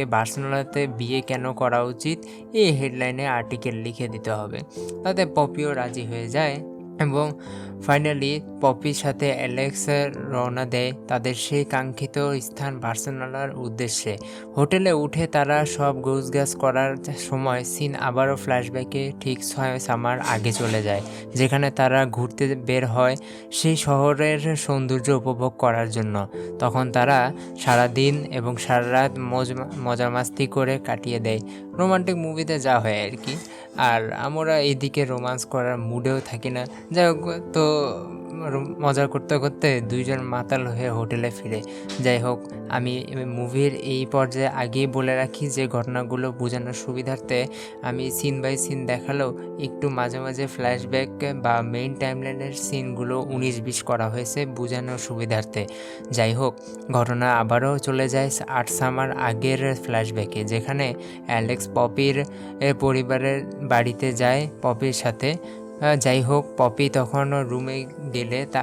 বার্সেলোনাতে বিয়ে কেন করা উচিত এই হেডলাইনে আর্টিকেল লিখে দিতে হবে। তাতে পপিও রাজি হয়ে যায় এবং ফাইনালি পপির সাথে অ্যালেক্স রওনা দেয় তাদের সেই কাঙ্ক্ষিত স্থান বার্সেলোনার উদ্দেশ্যে। হোটেলে উঠে তারা সব গোছগাছ করার সময় সিন আবারও ফ্ল্যাশব্যাকে ঠিক 6 সামার আগে চলে যায়, যেখানে তারা ঘুরতে বের হয় সেই শহরের সৌন্দর্য উপভোগ করার জন্য। তখন তারা সারা দিন এবং সারা রাত মজা মাস্তি করে কাটিয়ে দেয়, রোমান্টিক মুভিতে যা হয় আর কি। আর আমরা এইদিকে রোমান্স করার মুডেও থাকি না। যাই হোক, তো মজা করতে করতে দুইজন মাতাল হয়ে হোটেলে ফিরে। যাই হোক, আমি মুভির এই পর্যায়ে আগেই বলে রাখি যে ঘটনাগুলো বোঝানোর সুবিধার্থে আমি সিন বাই সিন দেখালেও একটু মাঝে মাঝে ফ্ল্যাশব্যাক বা মেইন টাইমলাইনের সিনগুলো 19-20 করা হয়েছে বোঝানোর সুবিধার্থে। যাই হোক, ঘটনা আবারও চলে যায় 8 সামার আগের ফ্ল্যাশব্যাকে, যেখানে অ্যালেক্স পপির পরিবারের বাড়িতে যায় পপির সাথে। যাই হোক, পপি তখন রুমে গেলে